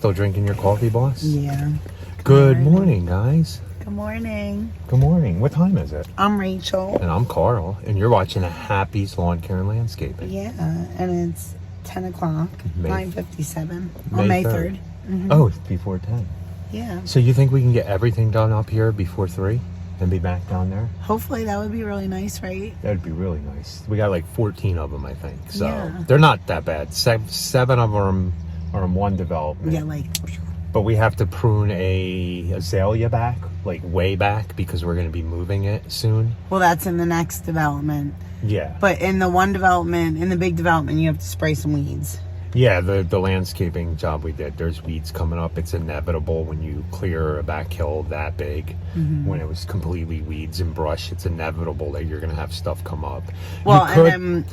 Still drinking your coffee, boss? Yeah. Good morning, guys. Good morning. Good morning. What time is it? I'm Rachel. And I'm Carl. And you're watching a Happy's Lawn Care and Landscaping. Yeah, and it's 10 o'clock, 9:57 on May 3rd. Oh, it's before 10. Yeah. So you think we can get everything done up here before 3 and be back down there? Hopefully that would be really nice, right? That would be really nice. We got like 14 of them, I think. So Yeah. they're not that bad. Seven of them are in one development. Yeah, like... But we have to prune a azalea back, like way back, because we're going to be moving it soon. Well, that's in the next development. Yeah. But in the one development, in the big development, you have to spray some weeds. Yeah, the landscaping job we did, there's weeds coming up. It's inevitable when you clear a back hill that big. When it was completely weeds and brush, it's inevitable that you're going to have stuff come up. Well, and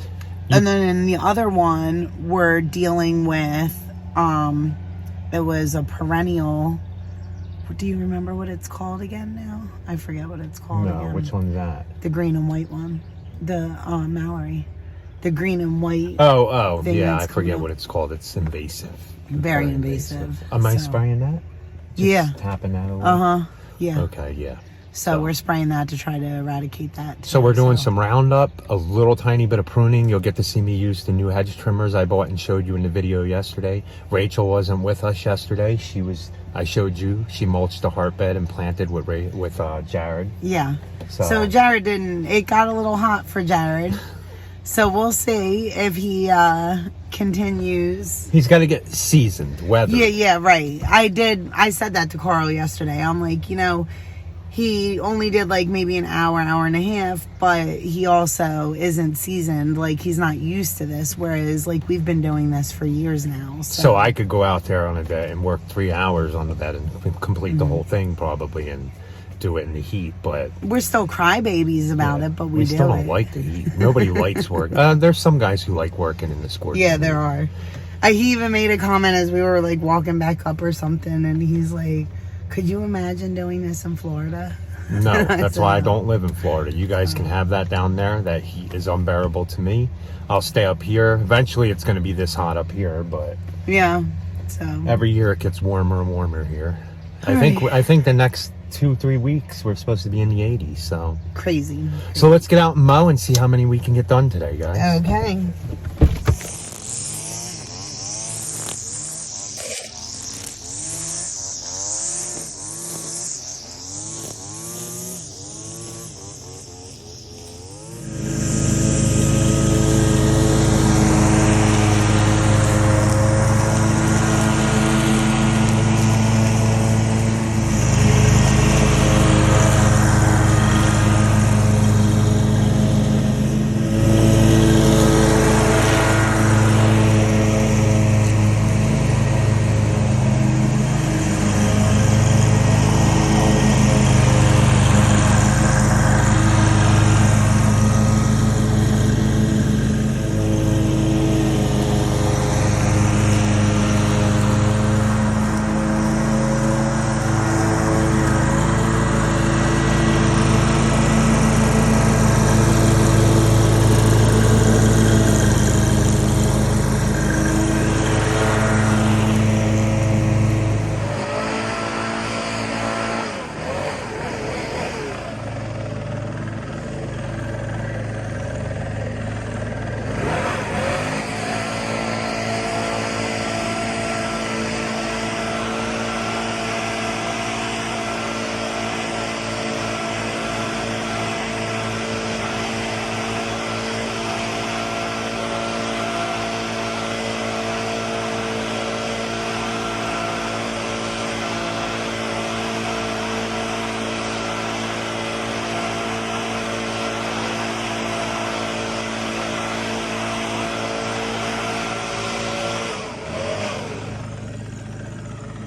then in the other one, we're dealing with, it was a perennial. Do you remember what it's called again now? I forget what it's called again. No, which one's that? The green and white one. The Mallory. The green and white. Oh, yeah, I forget what it's called. It's invasive. Very invasive. Am I spraying that? Yeah. Tapping that a little? Yeah. Okay, yeah. So we're spraying that to try to eradicate that. So we're doing some Roundup, a little tiny bit of pruning. You'll get to see me use the new hedge trimmers I bought and showed you in the video yesterday. Rachel wasn't with us yesterday. I showed you. She mulched a heart bed and planted with Jared. Yeah. So Jared didn't. It got a little hot for Jared. So we'll see if he continues. He's got to get seasoned, weathered. Yeah, right. I said that to Carl yesterday. I'm like, he only did like maybe an hour and a half, but he also isn't seasoned. Like, he's not used to this, whereas like we've been doing this for years now. So I could go out there on a day and work 3 hours on the bed and complete the whole thing probably and do it in the heat, but we're still crybabies about it, but we still don't like the heat. Nobody likes work. There's some guys who like working in the scorching. Yeah, there are. He even made a comment as we were like walking back up or something, and he's like, could you imagine doing this in Florida? No, that's why I don't live in Florida. You guys can have that down there. That heat is unbearable to me. I'll stay up here. Eventually it's going to be this hot up here, but yeah, so every year it gets warmer and warmer here. I think the next 2-3 weeks we're supposed to be in the 80s, so crazy. So let's get out and mow and see how many we can get done today, guys. Okay.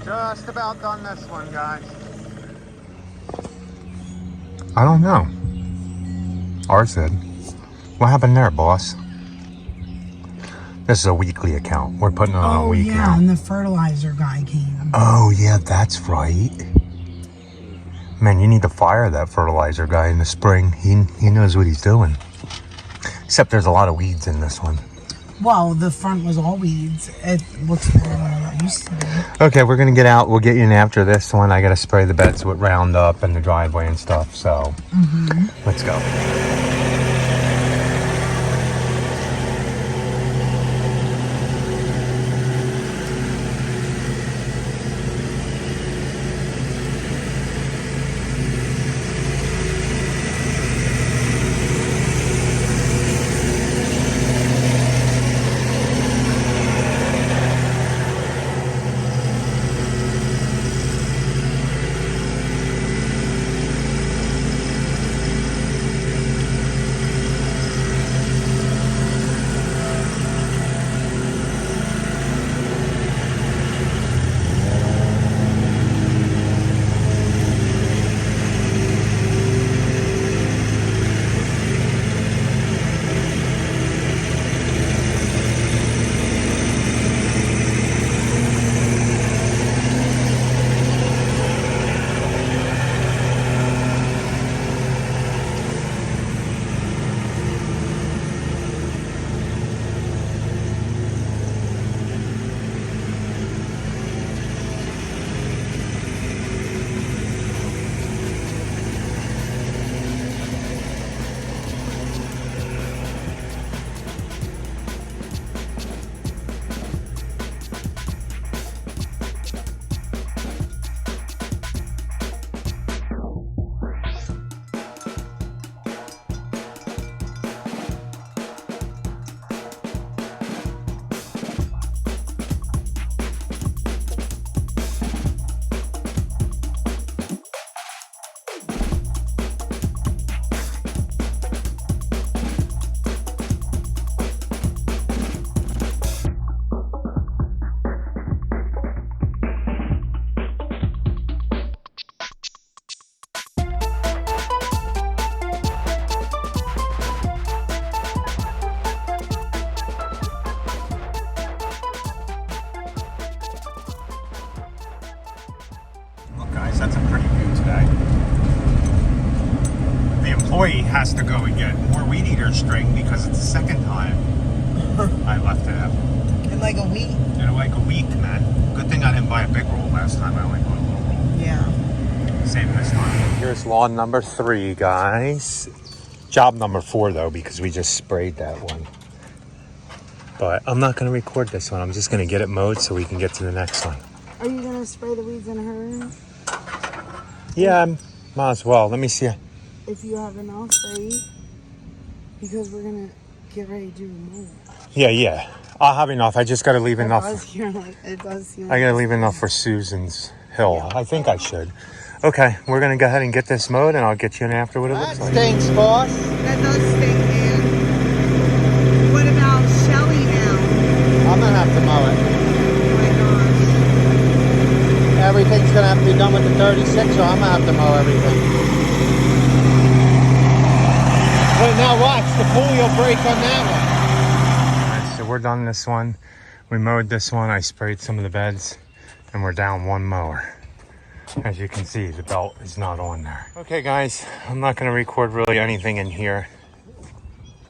Just about done this one, guys. I don't know. Ours did. What happened there, boss? This is a weekly account. We're putting it on a week now. And the fertilizer guy came. Oh, yeah, that's right. Man, you need to fire that fertilizer guy in the spring. He knows what he's doing. Except there's a lot of weeds in this one. Well, the front was all weeds. It looks better than used to be. Okay, we're gonna get out. We'll get you in after this one. I gotta spray the beds with Roundup and the driveway and stuff. So let's go. Guys, that's a pretty view today. The employee has to go and get more weed eater string because it's the second time I left it out. In like a week? In like a week, man. Good thing I didn't buy a big roll last time. I only bought a little roll. Yeah. Same this time. Here's lawn number 3, guys. Job number 4, though, because we just sprayed that one. But I'm not going to record this one. I'm just going to get it mowed so we can get to the next one. Are you going to spray the weeds in her? Yeah, might as well. Let me see. If you have enough, right? Because we're going to get ready to do the mow. Yeah. I'll have enough. I just got to leave enough. It does seem I got to leave enough for Susan's hill. Yeah. I think I should. Okay, we're going to go ahead and get this mowed, and I'll get you in after what it looks like. That stinks, boss. That does stink, man. What about Shelly now? I'm going to have to mow it. Oh my gosh. Everything's going to have to be done with the 36, so I'm going to have to mow everything. Well, now watch. The pulley will break on that one. All right, so we're done this one. We mowed this one. I sprayed some of the beds, and we're down one mower. As you can see, the belt is not on there. Okay, guys, I'm not going to record really anything in here.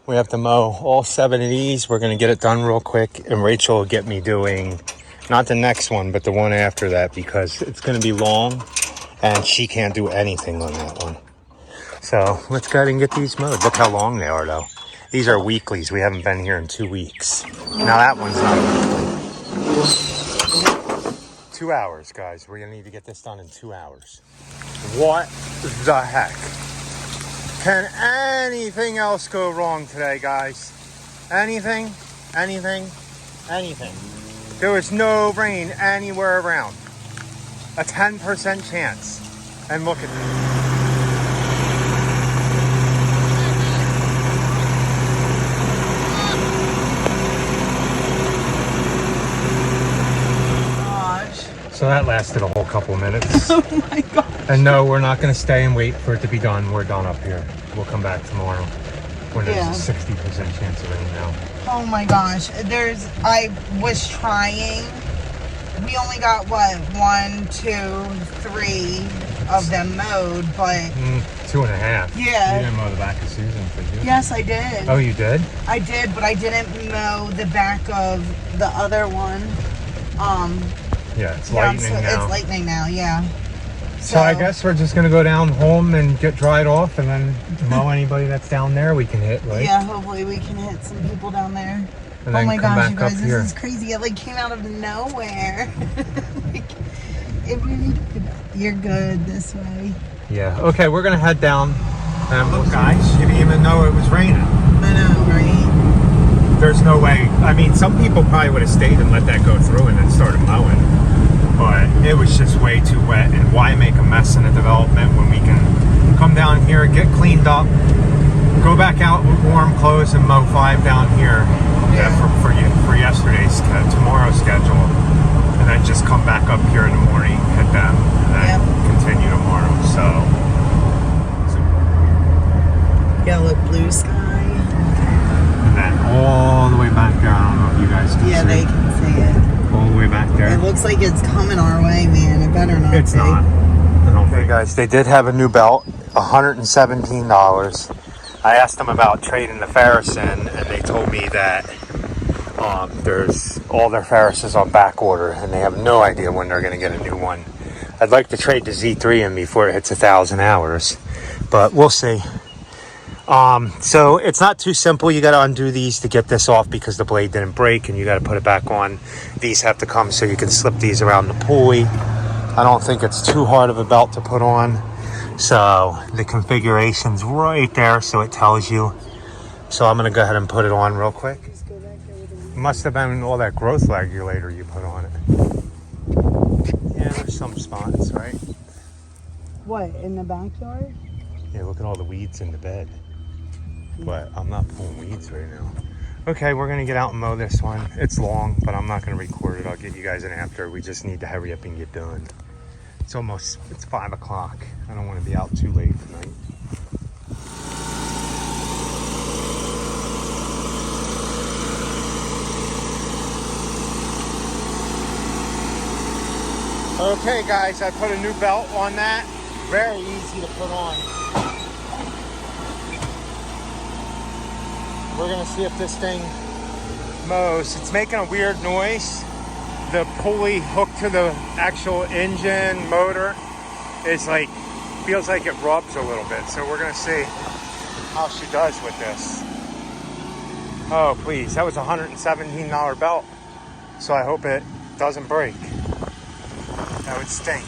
We have to mow all 7 of these. We're going to get it done real quick, and Rachel will get me doing, not the next one, but the one after that, because it's going to be long, and she can't do anything on that one. So let's go ahead and get these mowed. Look how long they are, though. These are weeklies. We haven't been here in 2 weeks. Now that one's not a weekly. 2 hours, guys. We're gonna need to get this done in 2 hours. What the heck? Can anything else go wrong today, guys? Anything? There is no rain anywhere around. A 10% chance. And look at this. So that lasted a whole couple minutes. Oh my god. And no, we're not going to stay and wait for it to be done. We're done up here. We'll come back tomorrow when there's a 60% chance of rain now. Oh my gosh. I was trying. We only got, 1, 2, 3 of them mowed, but... 2.5. Yeah. You didn't mow the back of Susan, did you? Yes, I did. Oh, you did? I did, but I didn't mow the back of the other one. Yeah, it's Yeah, lightning now. it's lightning now, yeah. So I guess we're just gonna go down home and get dried off, and then mow anybody that's down there we can hit, right? Yeah, hopefully we can hit some people down there. And Oh then my come gosh, back you guys, up this here. is crazy. It like came out of nowhere. Like, you're good this way. Yeah. Okay, we're gonna head down. And look, guys, you didn't even know it was raining. I know, right? There's no way. I mean, some people probably would have stayed and let that go through and then started mowing. But it was just way too wet, and why make a mess in a development when we can come down here, get cleaned up, go back out with warm clothes and mow 5 down here for yesterday's, tomorrow's schedule, and then just come back up here in the morning, hit them, and then continue tomorrow. So Yeah, look, blue sky. and then all the way back there. I don't know if you guys can see. Yeah, they can see it. All the way back there. It looks like it's coming our way, man. It better not It's be. not. I don't think. Hey guys, they did have a new belt, $117. I asked them about trading the Ferris in, and they told me that there's all their Ferrises on back order, and they have no idea when they're going to get a new one. I'd like to trade the Z3 in before it hits 1,000 hours, but we'll see. So it's not too simple. You got to undo these to get this off because the blade didn't break, and you got to put it back on. These have to come so you can slip these around the pulley. I don't think it's too hard of a belt to put on. So the configuration's right there, so it tells you. So I'm going to go ahead and put it on real quick. It must have been all that growth regulator you put on it. Yeah, there's some spots, right? What, in the backyard? Yeah, look at all the weeds in the bed. But I'm not pulling weeds right now. Okay, we're going to get out and mow this one. It's long, but I'm not going to record it. I'll get you guys an after. We just need to hurry up and get done. It's 5 o'clock. I don't want to be out too late tonight. Okay guys, I put a new belt on that. Very easy to put on. We're gonna see if this thing mows. It's making a weird noise. The pulley hooked to the actual engine motor is like, feels like it rubs a little bit. So we're gonna see how she does with this. Oh please, that was a $117 belt. So I hope it doesn't break. That would stink.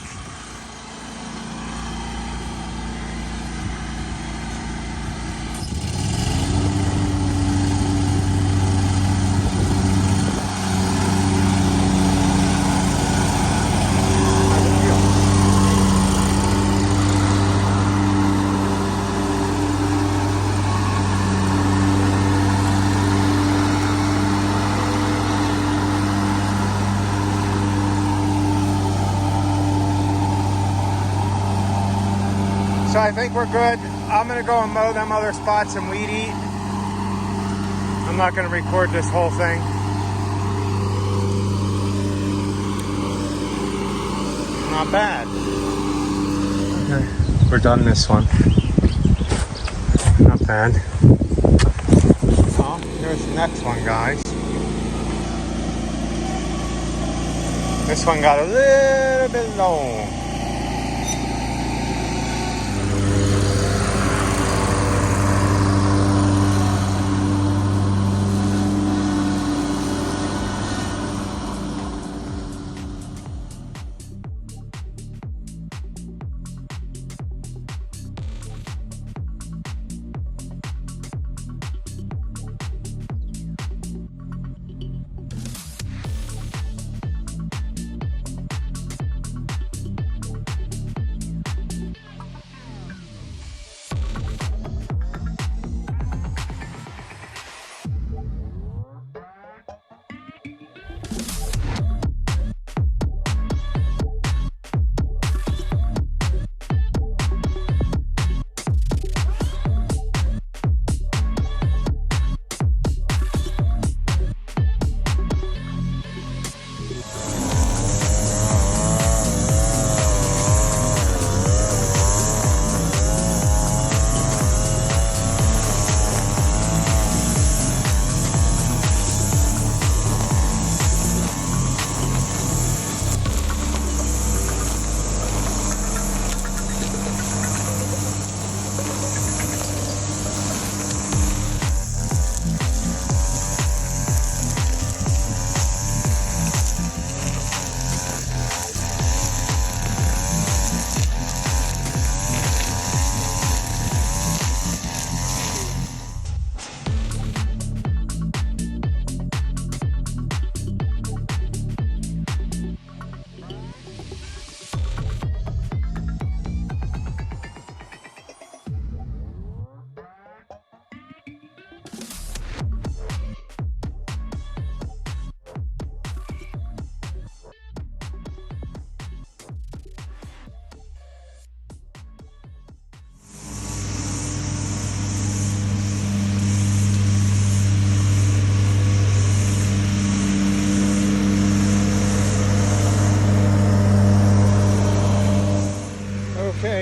So I think we're good. I'm gonna go and mow them other spots and weed eat. I'm not gonna record this whole thing. Not bad. Okay, we're done this one. Not bad. Oh, here's the next one, guys. This one got a little bit long.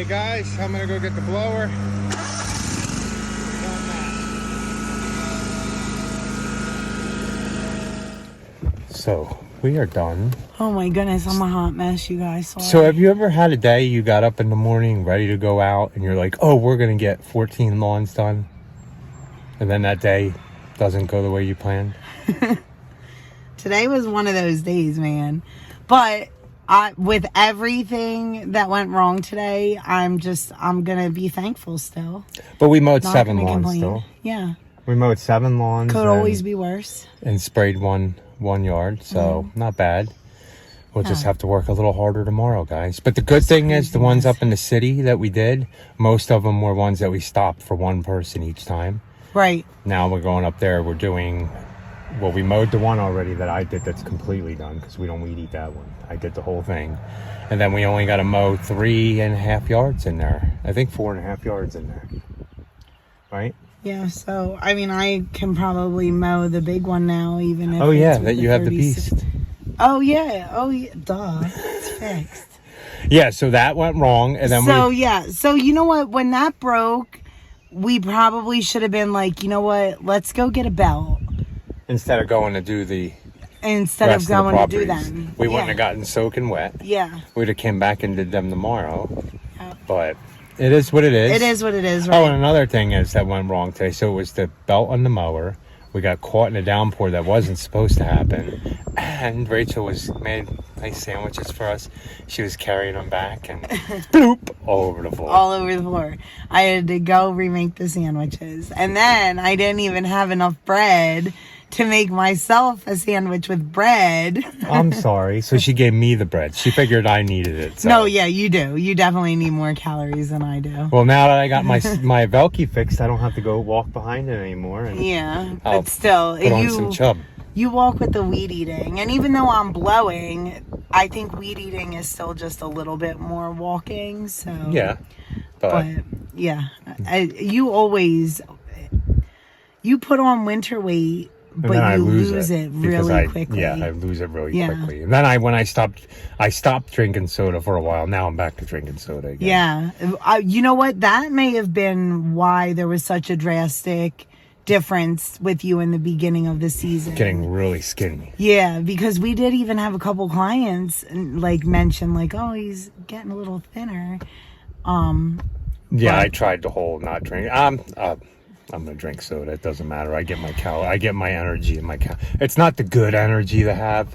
Hey guys, I'm gonna go get the blower. So we are done. Oh my goodness, I'm a hot mess, you guys. Sorry. So have you ever had a day you got up in the morning ready to go out and you're like, oh, we're gonna get 14 lawns done, and then that day doesn't go the way you planned? Today was one of those days, man. But with everything that went wrong today, I'm gonna be thankful still. But we mowed Not 7 gonna lawns complain. still. Yeah. We mowed 7 lawns. Could always be worse. And sprayed one yard, so not bad. We'll just have to work a little harder tomorrow, guys. But the good thing is the ones up in the city that we did, most of them were ones that we stopped for one person each time. Right. Now we're going up there, we're doing, well, we mowed the one already that I did that's completely done because we don't weed eat that one. I did the whole thing. And then we only got to mow 3.5 yards in there. I think 4.5 yards in there. Right? Yeah, so I mean, I can probably mow the big one now, even if. Oh yeah, it's with that you have the 36. beast. Oh yeah, duh, it's fixed. Yeah, so that went wrong, and then So you know what? When that broke, we probably should have been like, you know what? Let's go get a belt instead of going to do the instead rest of going of to the do properties, them. we wouldn't have gotten soaking wet. Yeah. We'd have came back and did them tomorrow. But it is what it is. It is what it is, right? Oh, and another thing is that went wrong today. So it was the belt on the mower. We got caught in a downpour that wasn't supposed to happen. And Rachel made nice sandwiches for us. She was carrying them back and bloop, all over the floor. All over the floor. I had to go remake the sandwiches. And then I didn't even have enough bread to make myself a sandwich with bread. I'm sorry. So she gave me the bread. She figured I needed it. So. No, yeah, you do. You definitely need more calories than I do. Well, now that I got my Velky fixed, I don't have to go walk behind it anymore. And yeah, I'll but still, put on some chub. You walk with the weed eating, and even though I'm blowing, I think weed eating is still just a little bit more walking. So yeah, but yeah, you put on winter weight. But I you lose it it really quickly. Yeah, I lose it really quickly. And then when I stopped drinking soda for a while. Now I'm back to drinking soda again. Yeah. You know what? That may have been why there was such a drastic difference with you in the beginning of the season. Getting really skinny. Yeah, because we did even have a couple clients mention oh, he's getting a little thinner. Yeah, I tried the whole not drinking. I'm gonna drink soda. It doesn't matter. I get my energy in my It's not the good energy to have.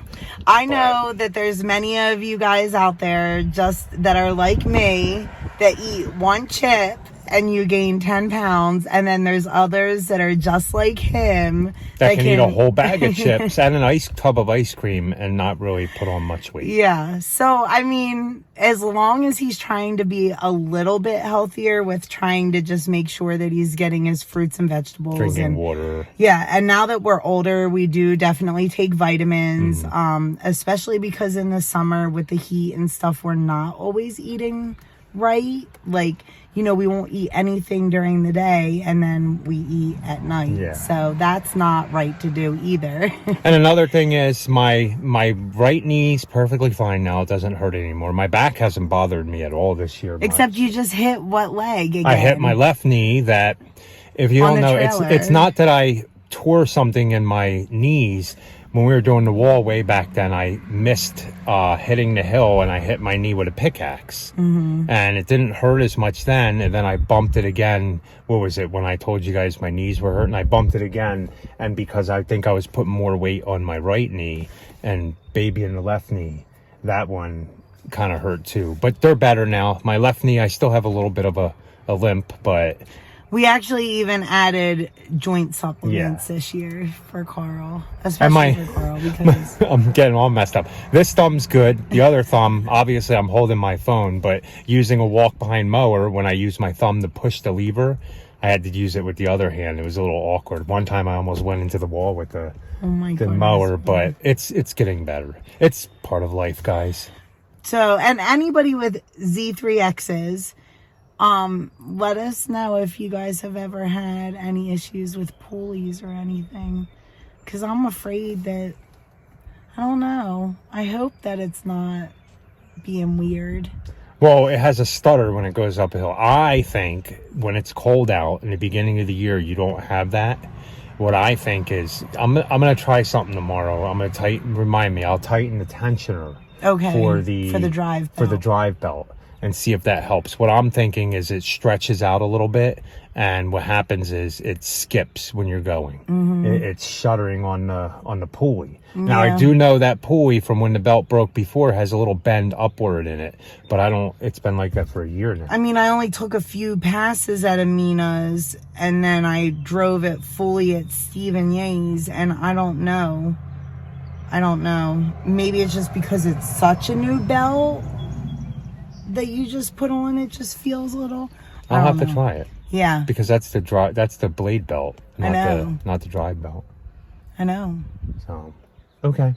I know that there's many of you guys out there just that are like me that eat one chip and you gain 10 pounds, and then there's others that are just like him that can eat a whole bag of chips and an tub of ice cream and not really put on much weight. Yeah. So I mean, as long as he's trying to be a little bit healthier with trying to just make sure that he's getting his fruits and vegetables, drinking water. Yeah. And now that we're older, we do definitely take vitamins, especially because in the summer with the heat and stuff, we're not always eating right. We won't eat anything during the day and then we eat at night. Yeah. So that's not right to do either. And another thing is my right knee's perfectly fine now. It doesn't hurt anymore. My back hasn't bothered me at all this year. Except you just hit what leg again? I hit my left knee that, if you don't know, it's not that I tore something in my knees. When we were doing the wall way back then, I missed hitting the hill and I hit my knee with a pickaxe. Mm-hmm. And it didn't hurt as much then. And then I bumped it again. What was it? When I told you guys my knees were hurting, I bumped it again. And because I think I was putting more weight on my right knee and baby in the left knee, that one kind of hurt too. But they're better now. My left knee, I still have a little bit of a limp, but... We actually even added joint supplements this year for Carl, for Carl, because I'm getting all messed up. This thumb's good. The other thumb, obviously I'm holding my phone, but using a walk behind mower, when I use my thumb to push the lever, I had to use it with the other hand. It was a little awkward. One time I almost went into the wall with the mower, but it's getting better. It's part of life, guys. So, and anybody with Z3Xs, let us know if you guys have ever had any issues with pulleys or anything, because I'm afraid that, I don't know, I hope that it's not being weird. Well, it has a stutter when it goes uphill. I think when it's cold out in the beginning of the year, you don't have that. What I think is, I'm gonna try something tomorrow. I'm gonna I'll tighten the tensioner for the drive belt and see if that helps. What I'm thinking is it stretches out a little bit, and what happens is it skips when you're going. It's shuddering on the pulley. Now I do know that pulley from when the belt broke before has a little bend upward in it, but it's been like that for a year now. I mean, I only took a few passes at Amina's, and then I drove it fully at Stephen Ye's, and I don't know. Maybe it's just because it's such a new belt that you just put on, it just feels a little. I'll have to try it. Yeah, because that's the blade belt, not the drive belt. I know. So, okay.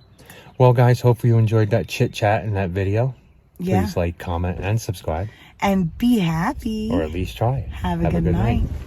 Well, guys, hopefully you enjoyed that chit chat in that video. Yeah. Please like, comment, and subscribe. And be happy. Or at least try it. Have a good night.